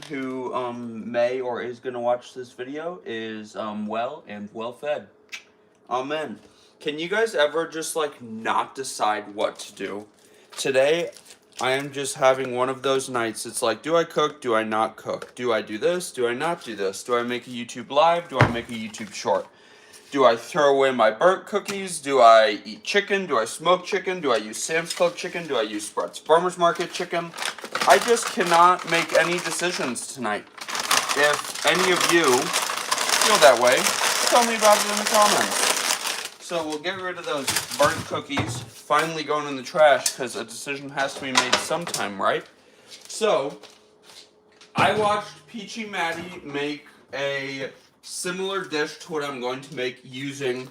who may or is going to watch this video is well and well fed. Amen. Can you guys ever just like not decide what to do? Today, I am just having one of those nights. It's like, do I cook? Do I not cook? Do I do this? Do I not do this? Do I make a YouTube live? Do I make a YouTube short? Do I throw away my burnt cookies? Do I eat chicken? Do I smoke chicken? Do I use Sam's Club chicken? Do I use Sprouts Farmers Market chicken? I just cannot make any decisions tonight. If any of you feel that way, tell me about it in the comments. So we'll get rid of those burnt cookies, finally going in the trash, because a decision has to be made sometime, right? So, I watched Peachy Maddie make a similar dish to what I'm going to make using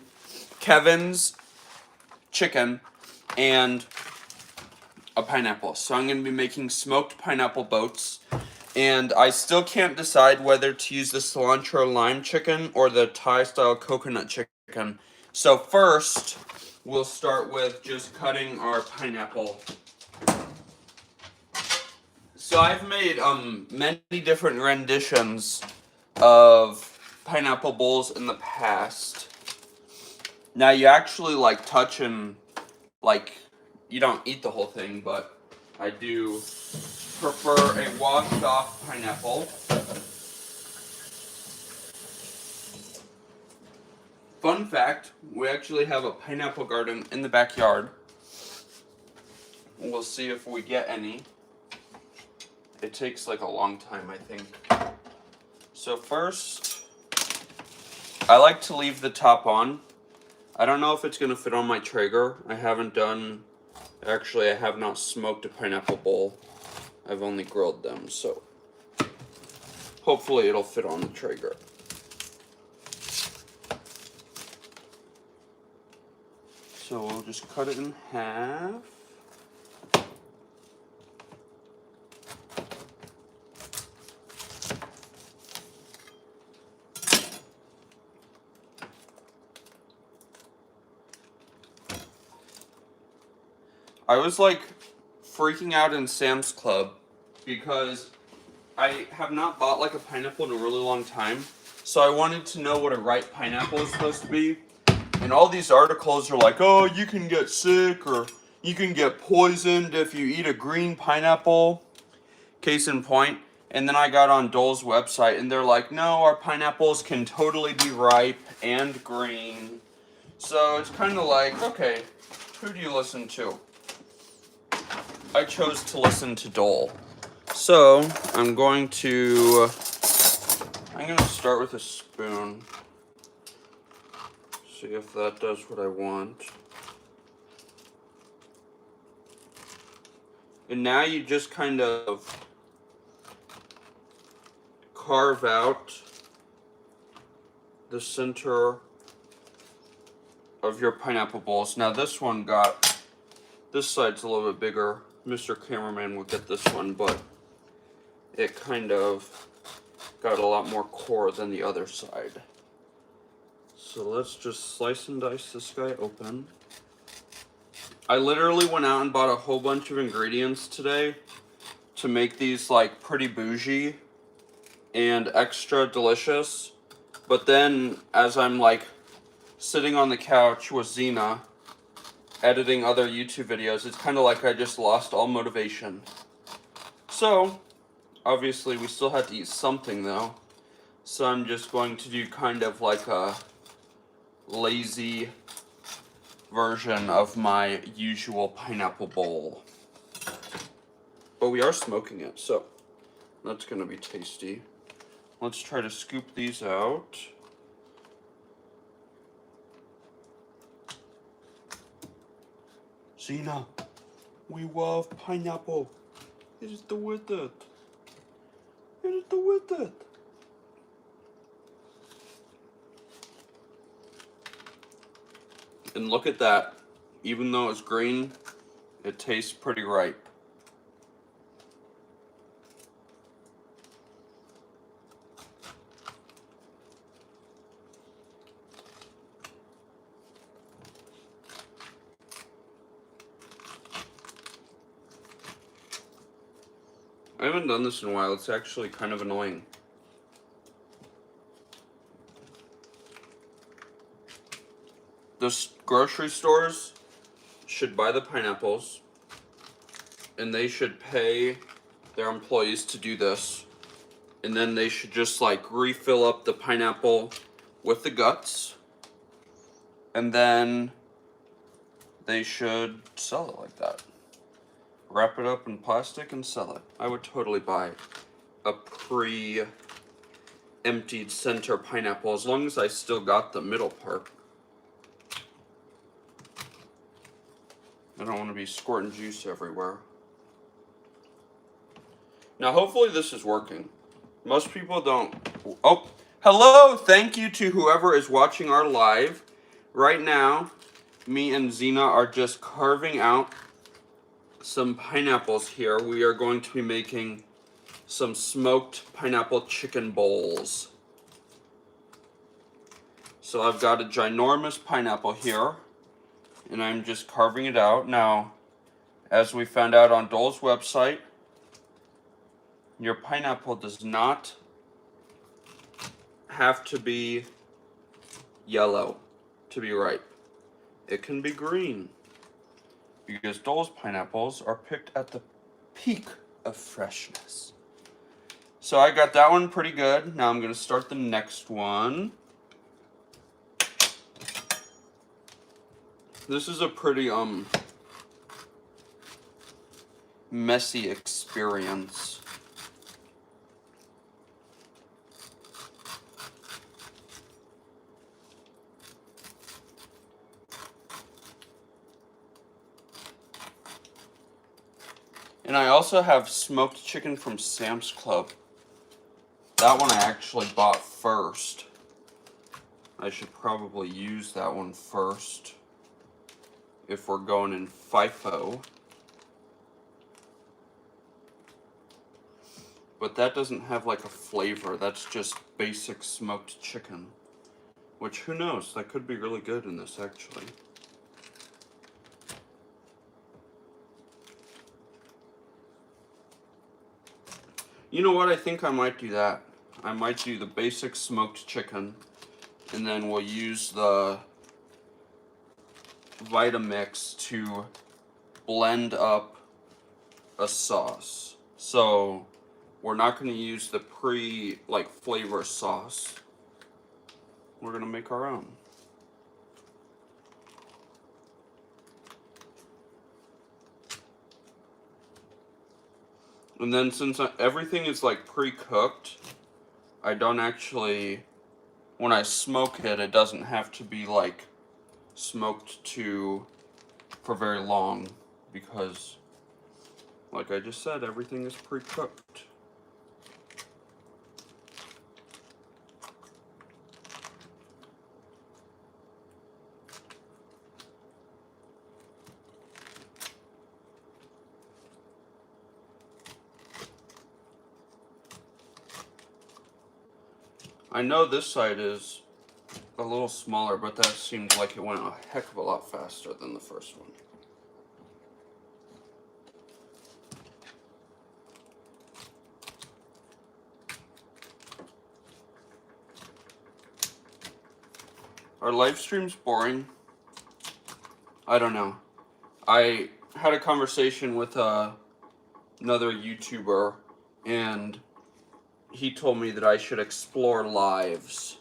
Kevin's chicken and a pineapple. So I'm going to be making smoked pineapple boats, and I still can't decide whether to use the cilantro lime chicken or the Thai style coconut chicken. So first, we'll start with just cutting our pineapple. So I've made many different renditions of pineapple bowls in the past. Now you actually like touch and like you don't eat the whole thing, but I do prefer a washed off pineapple. Fun fact, we actually have a pineapple garden in the backyard. We'll see if we get any. It takes like a long time, I think. So first, I like to leave the top on. I don't know if it's going to fit on my Traeger. I have not smoked a pineapple bowl. I've only grilled them, so hopefully it'll fit on the Traeger. So we'll just cut it in half. I was like freaking out in Sam's Club because I have not bought like a pineapple in a really long time. So I wanted to know what a ripe pineapple is supposed to be. And all these articles are like, oh, you can get sick or you can get poisoned if you eat a green pineapple. Case in point. And then I got on Dole's website and they're like, no, our pineapples can totally be ripe and green. So it's kind of like, okay, who do you listen to? I chose to listen to Dole. So I'm going to start with a spoon. See if that does what I want. And now you just kind of carve out the center of your pineapple bowls. Now this side's a little bit bigger. Mr. Cameraman will get this one, but it kind of got a lot more core than the other side. So let's just slice and dice this guy open. I literally went out and bought a whole bunch of ingredients today to make these like pretty bougie and extra delicious. But then as I'm like sitting on the couch with Xena editing other YouTube videos, it's kind of like I just lost all motivation. So obviously we still have to eat something though. So I'm just going to do kind of like a lazy version of my usual pineapple bowl. But we are smoking it, so that's going to be tasty. Let's try to scoop these out. Xena, we love pineapple. It is the with it. It is the with it. And look at that. Even though it's green, it tastes pretty ripe. I haven't done this in a while. It's actually kind of annoying. The grocery stores should buy the pineapples, and they should pay their employees to do this. And then they should just like refill up the pineapple with the guts. And then they should sell it like that. Wrap it up in plastic and sell it. I would totally buy a pre-emptied center pineapple as long as I still got the middle part. I don't want to be squirting juice everywhere. Now hopefully this is working. Most people don't. Oh, hello! Thank you to whoever is watching our live. Right now, me and Zena are just carving out some pineapples here. We are going to be making some smoked pineapple chicken bowls. So I've got a ginormous pineapple here, and I'm just carving it out. Now, as we found out on Dole's website, your pineapple does not have to be yellow to be ripe. It can be green, because Dole's pineapples are picked at the peak of freshness. So I got that one pretty good. Now I'm going to start the next one. This is a pretty messy experience. And I also have smoked chicken from Sam's Club. That one I actually bought first. I should probably use that one first if we're going in FIFO. But that doesn't have like a flavor. That's just basic smoked chicken. Which, who knows? That could be really good in this, actually. You know what? I think I might do that. I might do the basic smoked chicken, and then we'll use the Vitamix to blend up a sauce. So we're not going to use the flavor sauce. We're going to make our own. And then since everything is like pre-cooked, I don't actually, when I smoke it, it doesn't have to be like smoked for very long, because like I just said, everything is pre-cooked. I know this side is a little smaller, but that seems like it went a heck of a lot faster than the first one. Are live streams boring? I don't know. I had a conversation with another YouTuber, and he told me that I should explore lives.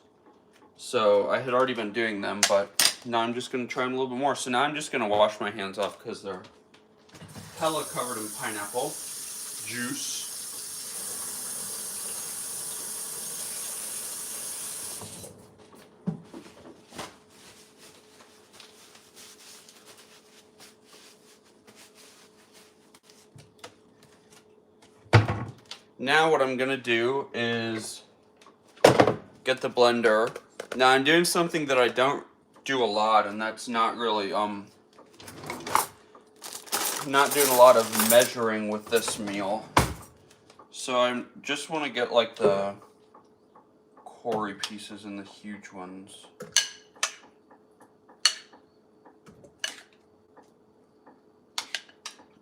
So I had already been doing them, but now I'm just going to try them a little bit more. So now I'm just going to wash my hands off because they're hella covered in pineapple juice. Now what I'm going to do is get the blender. Now I'm doing something that I don't do a lot, and that's not really, not doing a lot of measuring with this meal. So I just want to get like the cory pieces and the huge ones.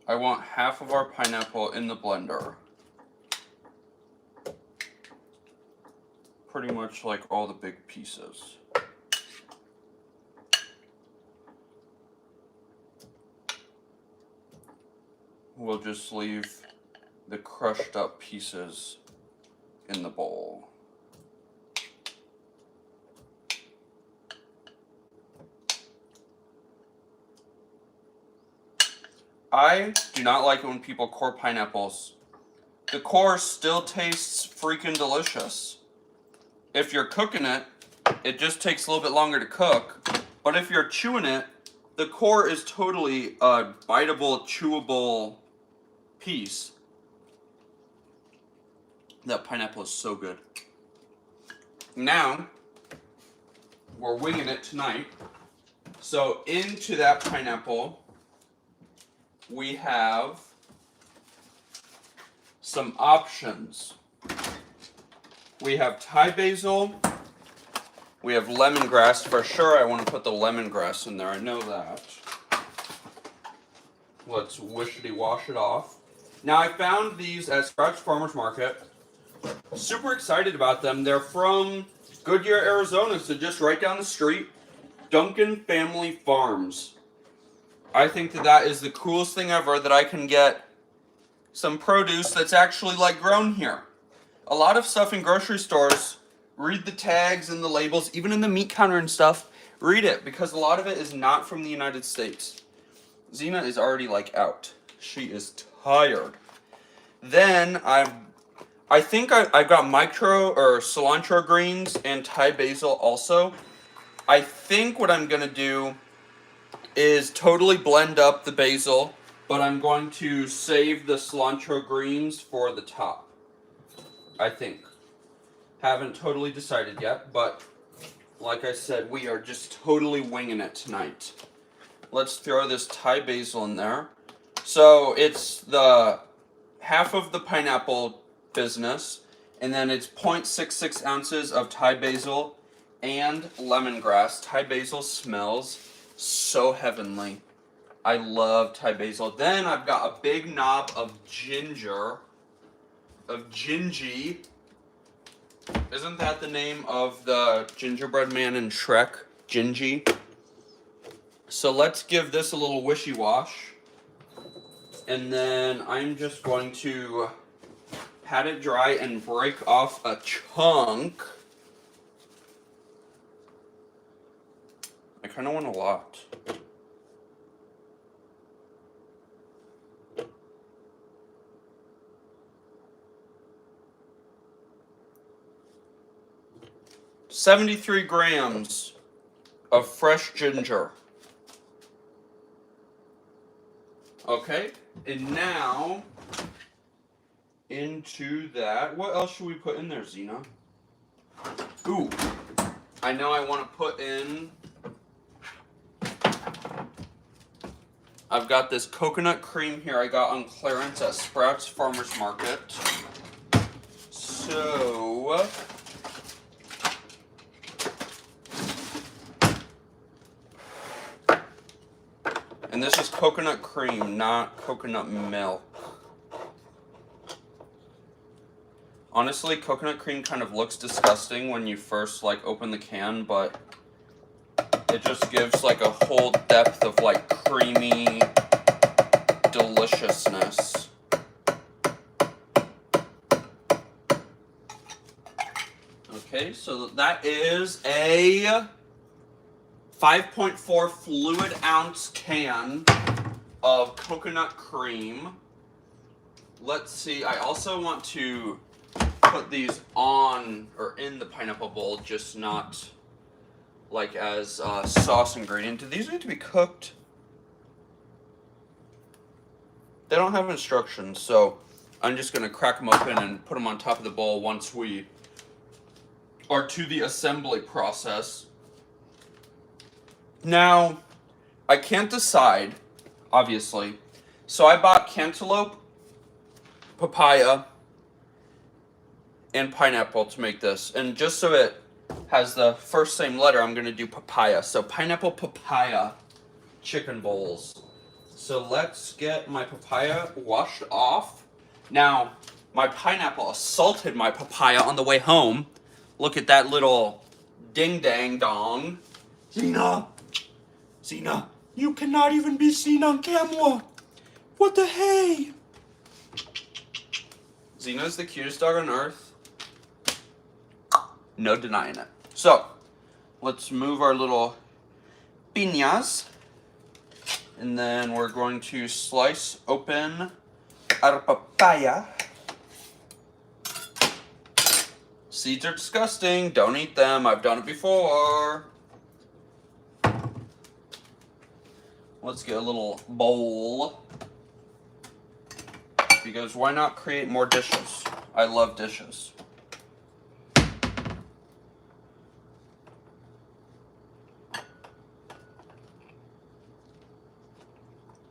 I want half of our pineapple in the blender. pretty much like all the big pieces. We'll just leave the crushed up pieces in the bowl. I do not like it when people core pineapples. The core still tastes freaking delicious. If you're cooking it, it just takes a little bit longer to cook. But if you're chewing it, the core is totally a biteable, chewable piece. That pineapple is so good. Now, we're winging it tonight. So into that pineapple, we have some options. We have Thai basil. We have lemongrass. For sure, I want to put the lemongrass in there. I know that. Let's wishity-wash it off. Now, I found these at Sprouts Farmers Market. Super excited about them. They're from Goodyear, Arizona, so just right down the street. Duncan Family Farms. I think that is the coolest thing ever, that I can get some produce that's actually like grown here. A lot of stuff in grocery stores, read the tags and the labels, even in the meat counter and stuff, read it, because a lot of it is not from the United States. Xena is already like out. She is tired. Then I think I've got micro or cilantro greens and Thai basil also. I think what I'm gonna do is totally blend up the basil, but I'm going to save the cilantro greens for the top. I think. Haven't totally decided yet, but like I said, we are just totally winging it tonight. Let's throw this Thai basil in there. So it's the half of the pineapple business, and then it's 0.66 ounces of Thai basil and lemongrass. Thai basil smells so heavenly. I love Thai basil. Then I've got a big knob of ginger, of gingy. Isn't that the name of the gingerbread man in Shrek? Gingy. So let's give this a little wishy-wash. And then I'm just going to pat it dry and break off a chunk. I kind of want a lot. $73 grams of fresh ginger. Okay, and now into that, what else should we put in there, Xena? Ooh, I know I want to put in, I've got this coconut cream here I got on clearance at Sprouts Farmers Market. So, and this is coconut cream, not coconut milk. Honestly, coconut cream kind of looks disgusting when you first like open the can, but it just gives like a whole depth of like creamy deliciousness. Okay, so that is a 5.4 fluid ounce can of coconut cream. Let's see, I also want to put these on or in the pineapple bowl, just not like as a sauce ingredient. Do these need to be cooked? They don't have instructions, so I'm just going to crack them open and put them on top of the bowl once we are to the assembly process. Now, I can't decide, obviously. So I bought cantaloupe, papaya, and pineapple to make this. And just so it has the first same letter, I'm going to do papaya. So pineapple papaya chicken bowls. So let's get my papaya washed off. Now, my pineapple assaulted my papaya on the way home. Look at that little ding dang dong. Xena! Xena, you cannot even be seen on camera! What the hey? Xena's the cutest dog on earth. No denying it. So, let's move our little piñas. And then we're going to slice open our papaya. Seeds are disgusting. Don't eat them. I've done it before. Let's get a little bowl. Because why not create more dishes? I love dishes.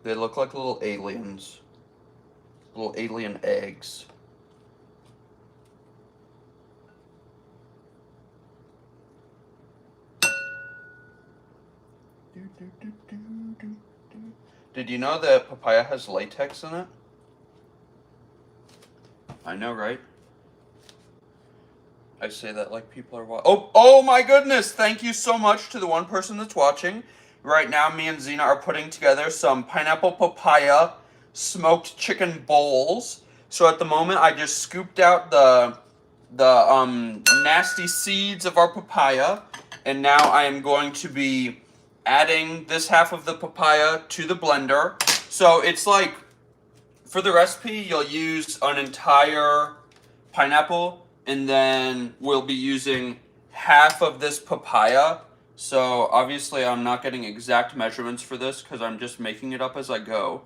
They look like little aliens. Little alien eggs. Did you know that papaya has latex in it? I know, right? I say that like people are watching. Oh my goodness! Thank you so much to the one person that's watching. Right now, me and Xena are putting together some pineapple papaya smoked chicken bowls. So at the moment, I just scooped out the nasty seeds of our papaya, and now I am going to be adding this half of the papaya to the blender. So it's like, for the recipe, you'll use an entire pineapple, and then we'll be using half of this papaya. So obviously I'm not getting exact measurements for this because I'm just making it up as I go.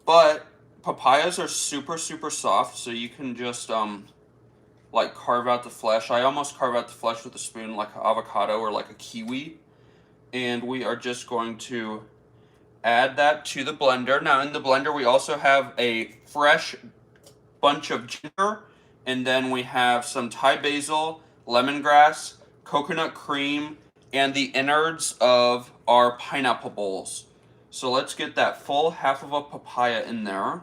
But papayas are super, super soft, so you can just like carve out the flesh. I almost carve out the flesh with a spoon like an avocado or like a kiwi. And we are just going to add that to the blender. Now in the blender we also have a fresh bunch of ginger, and then we have some Thai basil, lemongrass, coconut cream, and the innards of our pineapple bowls. So let's get that full half of a papaya in there.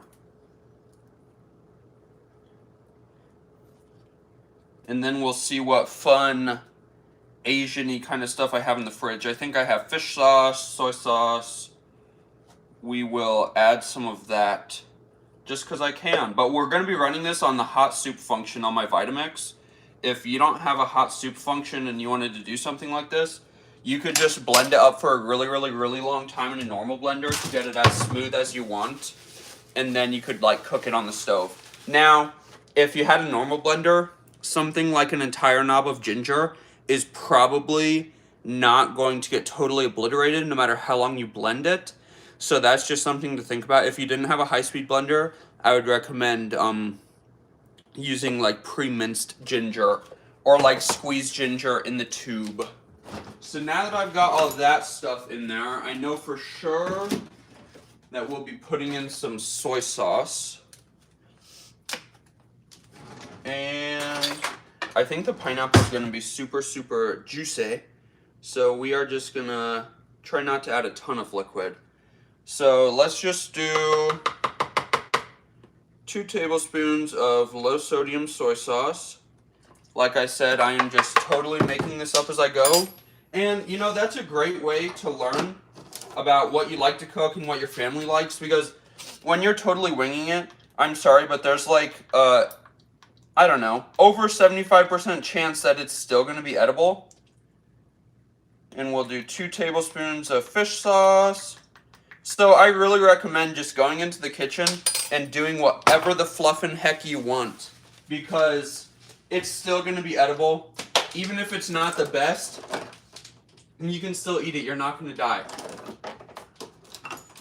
And then we'll see what fun Asian-y kind of stuff I have in the fridge. I think I have fish sauce, soy sauce. We will add some of that just because I can. But we're going to be running this on the hot soup function on my Vitamix. If you don't have a hot soup function and you wanted to do something like this, you could just blend it up for a really, really, really long time in a normal blender to get it as smooth as you want. And then you could like cook it on the stove. Now, if you had a normal blender, something like an entire knob of ginger is probably not going to get totally obliterated no matter how long you blend it. So that's just something to think about. If you didn't have a high-speed blender, I would recommend using like pre-minced ginger or like squeezed ginger in the tube. So now that I've got all that stuff in there, I know for sure that we'll be putting in some soy sauce. And I think the pineapple is going to be super, super juicy. So we are just going to try not to add a ton of liquid. So let's just do 2 tablespoons of low sodium soy sauce. Like I said, I am just totally making this up as I go. And, you know, that's a great way to learn about what you like to cook and what your family likes. Because when you're totally winging it, I'm sorry, but there's like, I don't know, over 75% chance that it's still going to be edible. And we'll do 2 tablespoons of fish sauce. So I really recommend just going into the kitchen and doing whatever the fluffin' heck you want. Because it's still going to be edible. Even if it's not the best, you can still eat it. You're not going to die.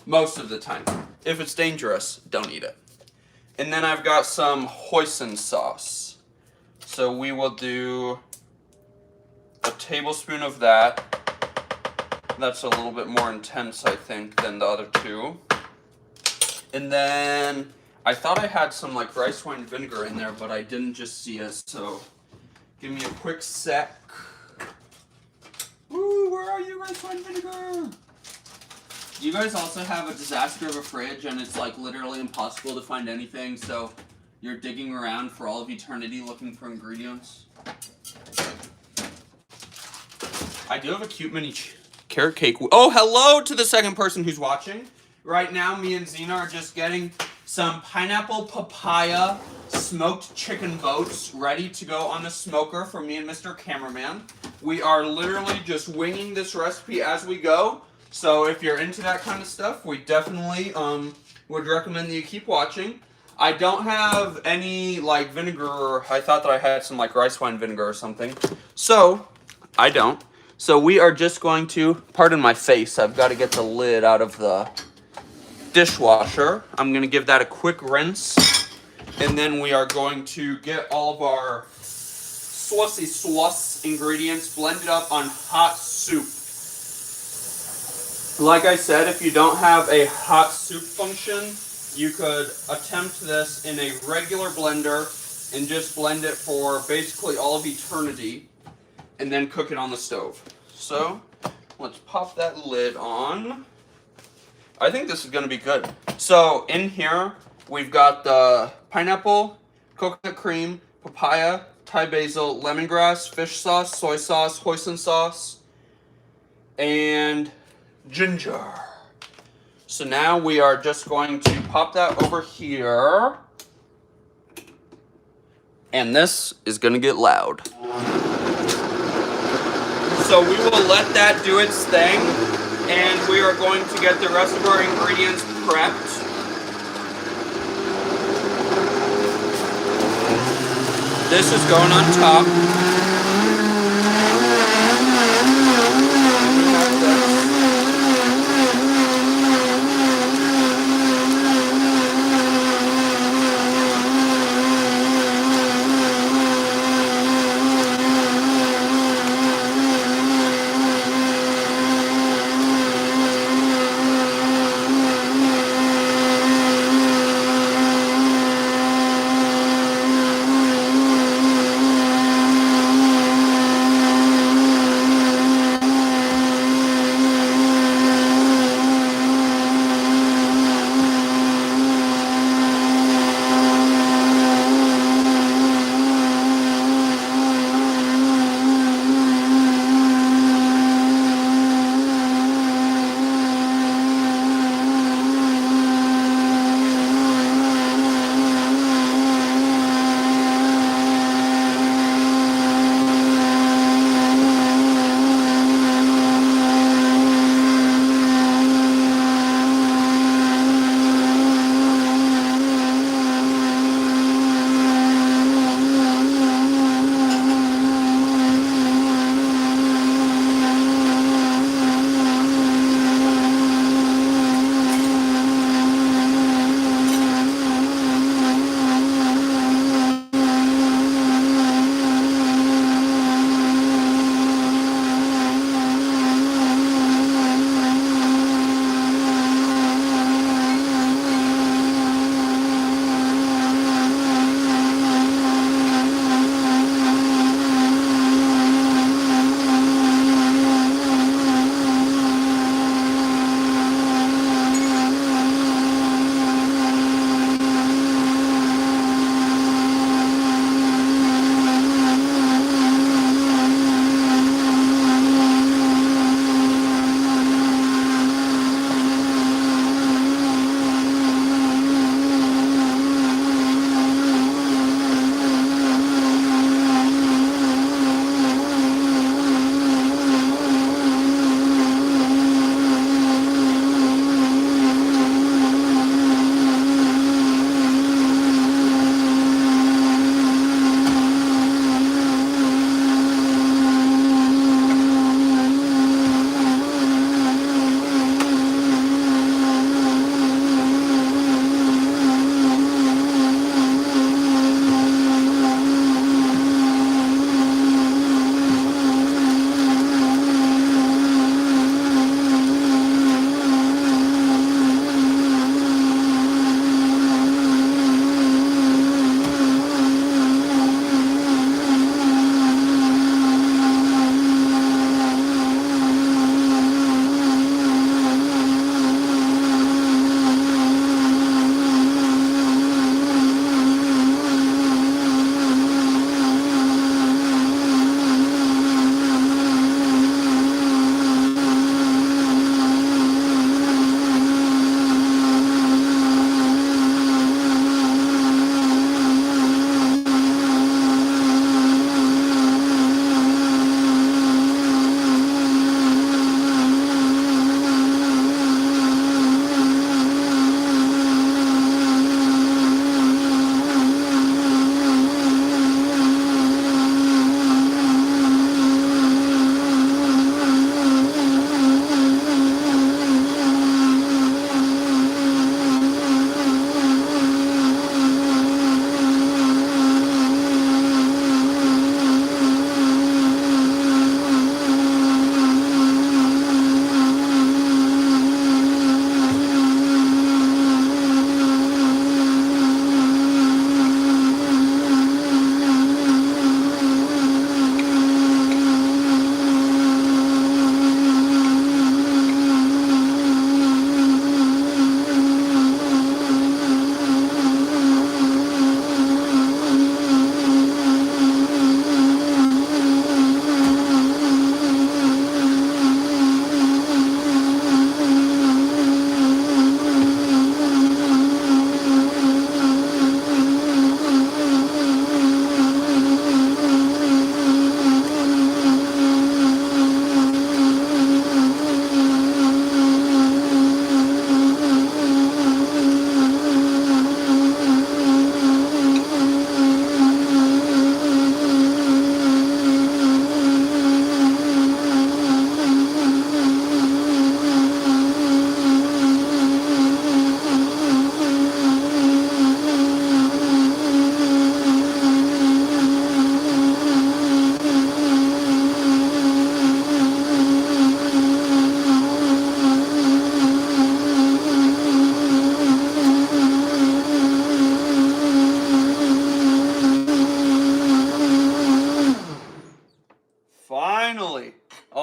Most of the time. If it's dangerous, don't eat it. And then I've got some hoisin sauce. So we will do a tablespoon of that. That's a little bit more intense, I think, than the other 2. And then I thought I had some like rice wine vinegar in there, but I didn't just see it. So give me a quick sec. Woo, where are you, rice wine vinegar? Do you guys also have a disaster of a fridge and it's like literally impossible to find anything, so you're digging around for all of eternity looking for ingredients? I do have a cute mini carrot cake. Oh, hello to the second person who's watching. Right now, me and Zena are just getting some pineapple papaya smoked chicken boats ready to go on the smoker for me and Mr. Cameraman. We are literally just winging this recipe as we go. So if you're into that kind of stuff, we definitely would recommend that you keep watching. I don't have any like vinegar. I thought that I had some like rice wine vinegar or something. So I don't. So we are just going to, pardon my face, I've got to get the lid out of the dishwasher. I'm going to give that a quick rinse. And then we are going to get all of our sauce ingredients blended up on hot soup. Like I said, if you don't have a hot soup function, you could attempt this in a regular blender and just blend it for basically all of eternity and then cook it on the stove. So let's pop that lid on. I think this is going to be good. So in here, we've got the pineapple, coconut cream, papaya, Thai basil, lemongrass, fish sauce, soy sauce, hoisin sauce, and ginger. So now we are just going to pop that over here. And this is going to get loud. So we will let that do its thing. And we are going to get the rest of our ingredients prepped. This is going on top.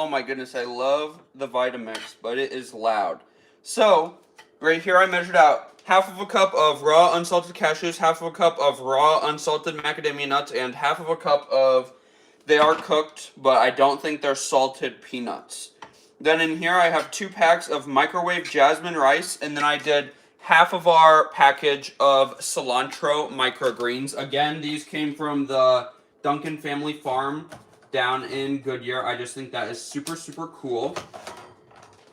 Oh my goodness, I love the Vitamix, but it is loud. So, right here I measured out half of a cup of raw unsalted cashews, half of a cup of raw unsalted macadamia nuts, and half of a cup of, they are cooked, but I don't think they're salted peanuts. Then in here I have 2 packs of microwave jasmine rice, and then I did half of our package of cilantro microgreens. Again, these came from the Duncan family farm down in Goodyear. I just think that is super, super cool.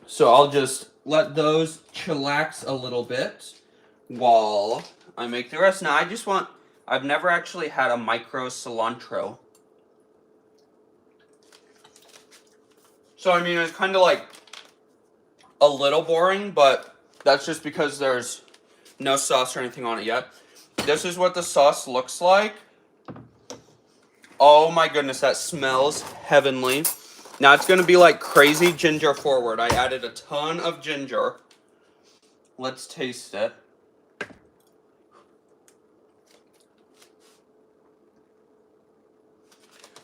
So I'll just let those chillax a little bit while I make the rest. Now I've never actually had a micro cilantro. So, I mean, it's kind of like a little boring, but that's just because there's no sauce or anything on it yet. This is what the sauce looks like. Oh my goodness, that smells heavenly. Now it's going to be like crazy ginger forward. I added a ton of ginger. Let's taste it.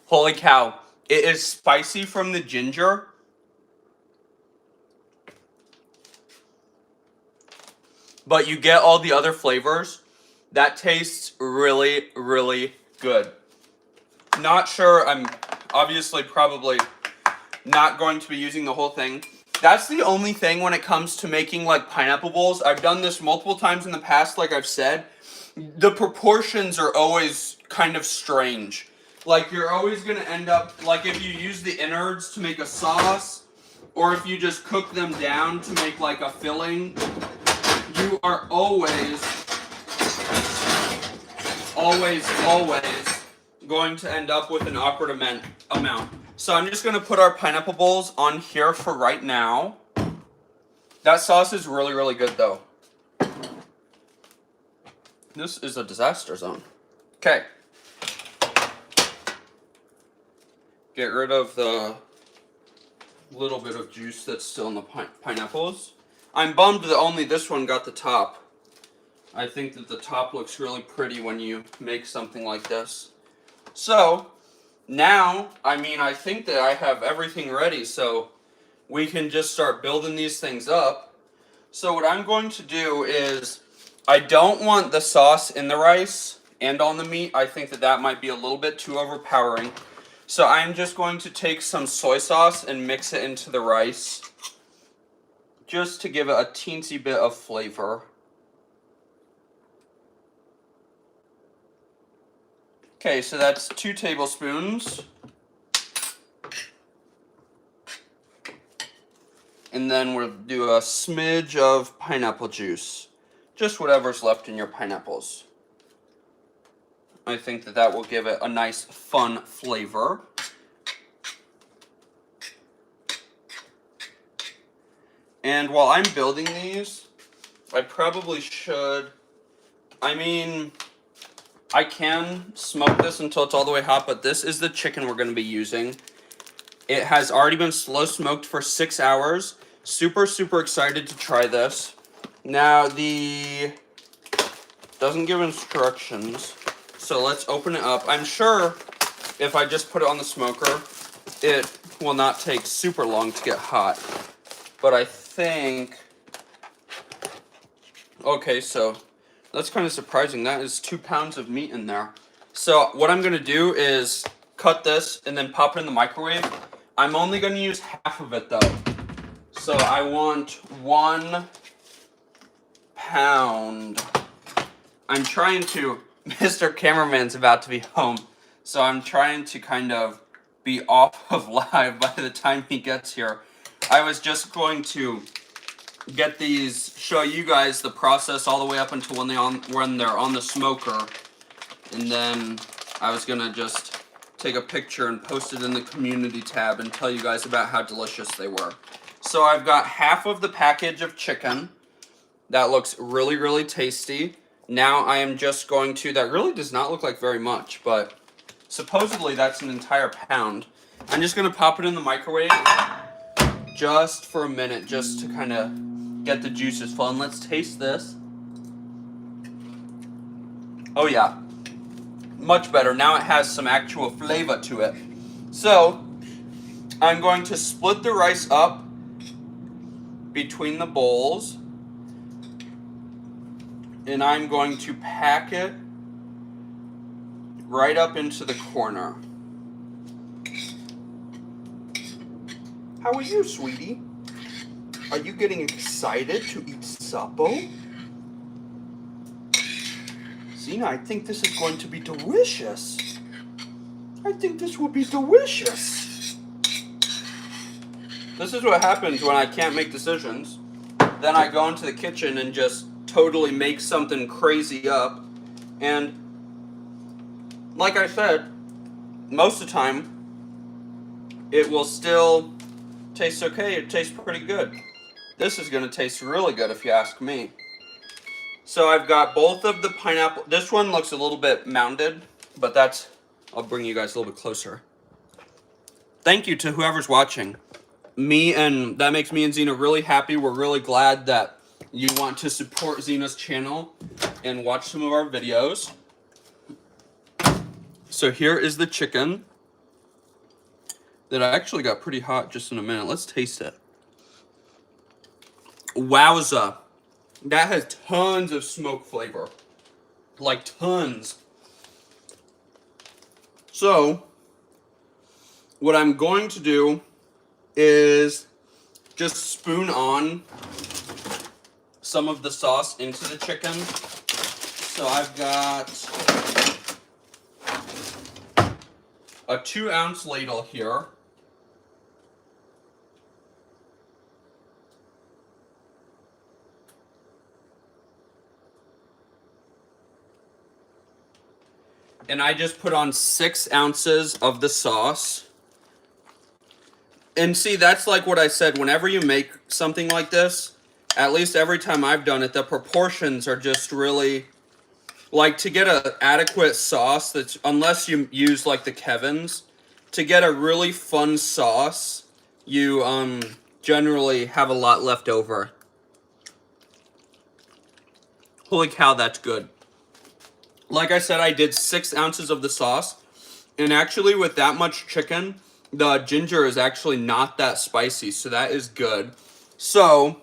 Holy cow. It is spicy from the ginger. But you get all the other flavors. That tastes really, really good. Not sure, I'm obviously probably not going to be using the whole thing. That's the only thing when it comes to making like pineapple bowls. I've done this multiple times in the past, like I've said. The proportions are always kind of strange. Like you're always going to end up, like if you use the innards to make a sauce, or if you just cook them down to make like a filling, you are always going to end up with an awkward amount. So I'm just going to put our pineapple bowls on here for right now. That sauce is really, really good though. This is a disaster zone. Okay. Get rid of the little bit of juice that's still in the pineapples. I'm bummed that only this one got the top. I think that the top looks really pretty when you make something like this. So, now, I think that I have everything ready, so we can just start building these things up. So what I'm going to do is, I don't want the sauce in the rice and on the meat. I think that that might be a little bit too overpowering. So I'm just going to take some soy sauce and mix it into the rice, just to give it a teensy bit of flavor. Okay, so that's 2 tablespoons. And then we'll do a smidge of pineapple juice. Just whatever's left in your pineapples. I think that that will give it a nice, fun flavor. And while I'm building these, I probably should, I can smoke this until it's all the way hot, but this is the chicken we're going to be using. It has already been slow smoked for 6 hours. Super, super excited to try this. Now, doesn't give instructions, so let's open it up. I'm sure if I just put it on the smoker, it will not take super long to get hot. But I think, okay, so that's kind of surprising. That is 2 pounds of meat in there. So what I'm going to do is cut this and then pop it in the microwave. I'm only going to use half of it though. So I want 1 pound. I'm trying to, Mr. Cameraman's about to be home. So I'm trying to kind of be off of live by the time he gets here. I was just going to get these, show you guys the process all the way up until when they're on the smoker, and then I was gonna just take a picture and post it in the community tab and tell you guys about how delicious they were. So I've got half of the package of chicken. That looks really, really tasty. Now I am just going to, that really does not look like very much, but supposedly that's an entire pound. I'm just gonna pop it in the microwave just for a minute, just to kind of get the juices flowing. Let's taste this. Oh yeah, much better. Now it has some actual flavor to it. So I'm going to split the rice up between the bowls, and I'm going to pack it right up into the corner. How are you, sweetie? Are you getting excited to eat supper? Zena, I think this is going to be delicious. I think this will be delicious. This is what happens when I can't make decisions. Then I go into the kitchen and just totally make something crazy up. And like I said, most of the time, it will still taste okay. It tastes pretty good. This is going to taste really good if you ask me. So I've got both of the pineapple. This one looks a little bit mounded, but that's, I'll bring you guys a little bit closer. Thank you to whoever's watching. That makes me and Zena really happy. We're really glad that you want to support Zena's channel and watch some of our videos. So here is the chicken that actually got pretty hot just in a minute. Let's taste it. Wowza. That has tons of smoke flavor. Like tons. So, what I'm going to do is just spoon on some of the sauce into the chicken. So I've got a 2-ounce ladle here. And I just put on 6 ounces of the sauce. And see, that's like what I said. Whenever you make something like this, at least every time I've done it, the proportions are just really... Like, to get an adequate sauce, that's unless you use, like, the Kevin's, to get a really fun sauce, you generally have a lot left over. Holy cow, that's good. Like I said, I did 6 ounces of the sauce. And actually, with that much chicken, the ginger is actually not that spicy. So that is good. So,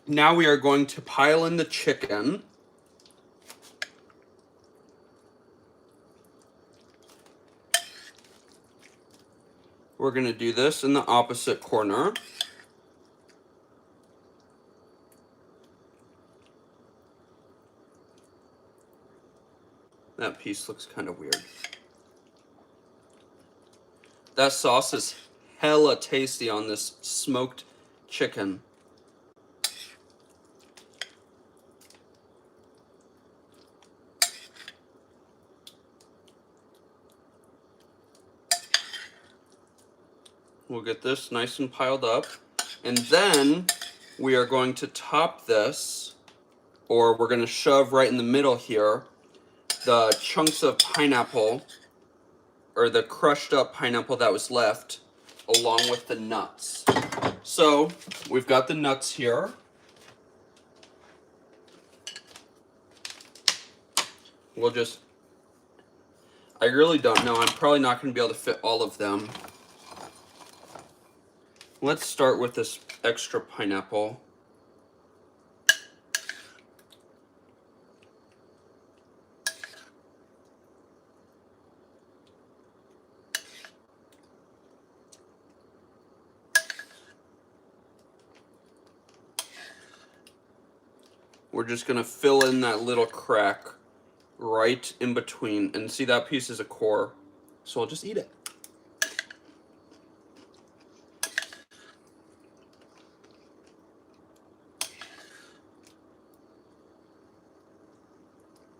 now we are going to pile in the chicken. We're going to do this in the opposite corner. That piece looks kind of weird. That sauce is hella tasty on this smoked chicken. We'll get this nice and piled up. And then we are going to top this, or we're going to shove right in the middle here, the chunks of pineapple, or the crushed up pineapple that was left, along with the nuts. So, we've got the nuts here. We'll just, I really don't know. I'm probably not going to be able to fit all of them. Let's start with this extra pineapple. We're just going to fill in that little crack right in between. And see, that piece is a core. So I'll just eat it.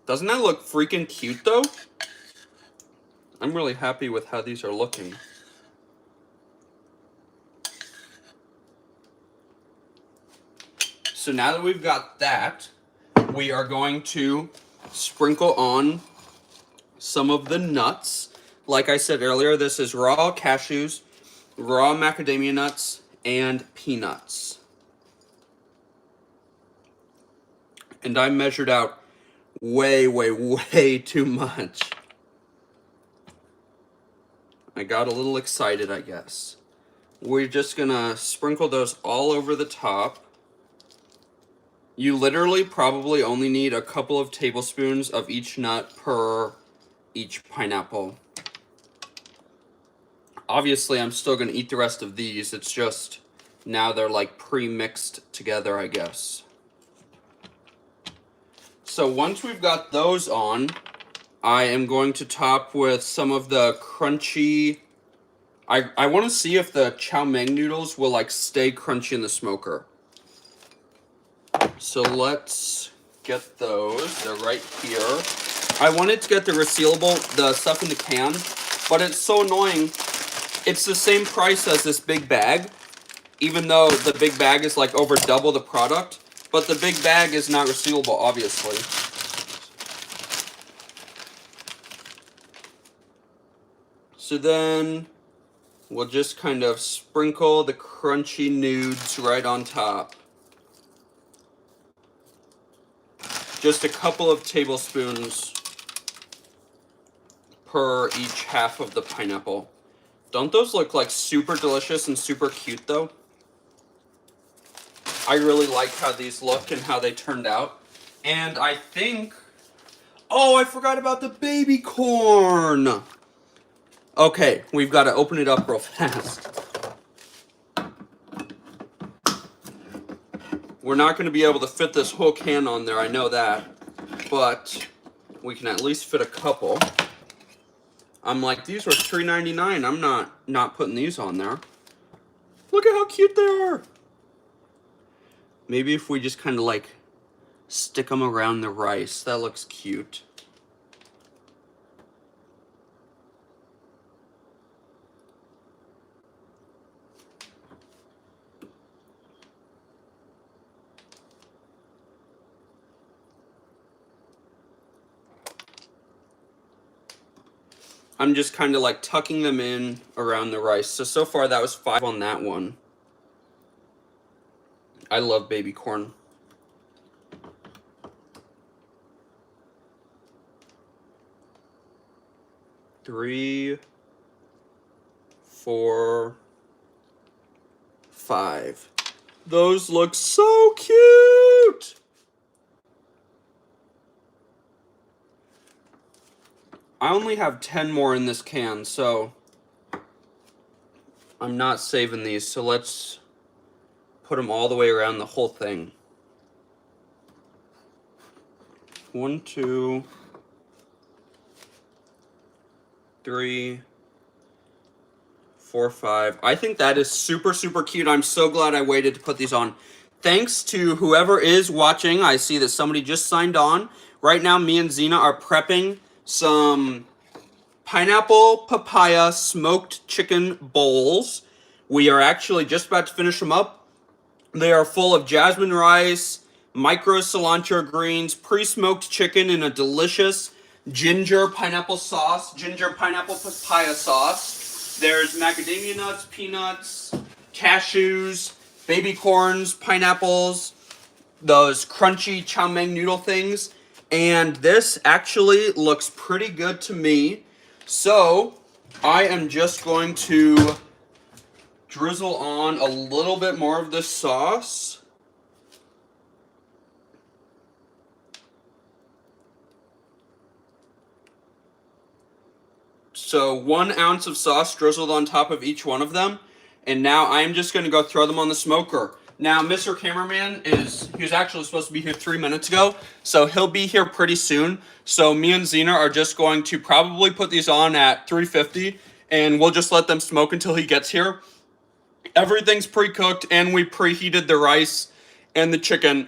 Doesn't that look freaking cute, though? I'm really happy with how these are looking. So now that we've got that, we are going to sprinkle on some of the nuts. Like I said earlier, this is raw cashews, raw macadamia nuts, and peanuts. And I measured out way too much. I got a little excited, I guess. We're just gonna sprinkle those all over the top. You literally probably only need a couple of tablespoons of each nut per each pineapple. Obviously, I'm still gonna eat the rest of these. It's just now they're like pre-mixed together, I guess. So once we've got those on, I am going to top with some of the crunchy... I want to see if the chow mein noodles will like stay crunchy in the smoker. So let's get those. They're right here. I wanted to get the resealable, the stuff in the can, but it's so annoying. It's the same price as this big bag, even though the big bag is like over double the product, but the big bag is not resealable, obviously. So then we'll just kind of sprinkle the crunchy nudes right on top. Just a couple of tablespoons per each half of the pineapple. Don't those look like super delicious and super cute though? I really like how these look and how they turned out. And I think... Oh, I forgot about the baby corn! Okay, we've got to open it up real fast. We're not going to be able to fit this whole can on there, I know that. But we can at least fit a couple. I'm like, these were $3.99. I'm not putting these on there. Look at how cute they are. Maybe if we just kind of like stick them around the rice. That looks cute. I'm just kind of like tucking them in around the rice. So far that was 5 on that one. I love baby corn. Three, 4, 5. Those look so cute! I only have 10 more in this can, so I'm not saving these. So let's put them all the way around the whole thing. 1, 2, 3, 4, 5. I think that is super, super cute. I'm so glad I waited to put these on. Thanks to whoever is watching. I see that somebody just signed on. Right now, me and Zena are prepping some pineapple papaya smoked chicken bowls. We are actually just about to finish them up. They are full of jasmine rice, micro cilantro greens, pre-smoked chicken in a delicious ginger pineapple papaya sauce. There's macadamia nuts, peanuts, cashews, baby corns, pineapples, those crunchy chow mein noodle things. And this actually looks pretty good to me. So I am just going to drizzle on a little bit more of this sauce. So 1 ounce of sauce drizzled on top of each one of them. And now I'm just going to go throw them on the smoker. Now, Mr. Cameraman he was actually supposed to be here 3 minutes ago, so he'll be here pretty soon. So me and Zena are just going to probably put these on at 350, and we'll just let them smoke until he gets here. Everything's pre-cooked, and we preheated the rice and the chicken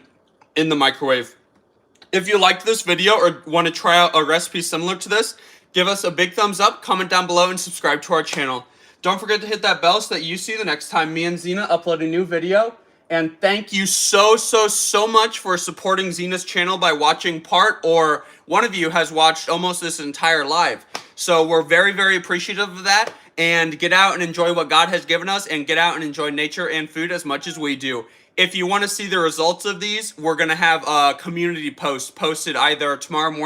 in the microwave. If you liked this video or want to try out a recipe similar to this, give us a big thumbs up, comment down below, and subscribe to our channel. Don't forget to hit that bell so that you see the next time me and Zena upload a new video. And thank you so much for supporting Zena's channel by watching part, or one of you has watched almost this entire live. So we're very appreciative of that. And get out and enjoy what God has given us, and get out and enjoy nature and food as much as we do. If you want to see the results of these, we're going to have a community post posted either tomorrow morning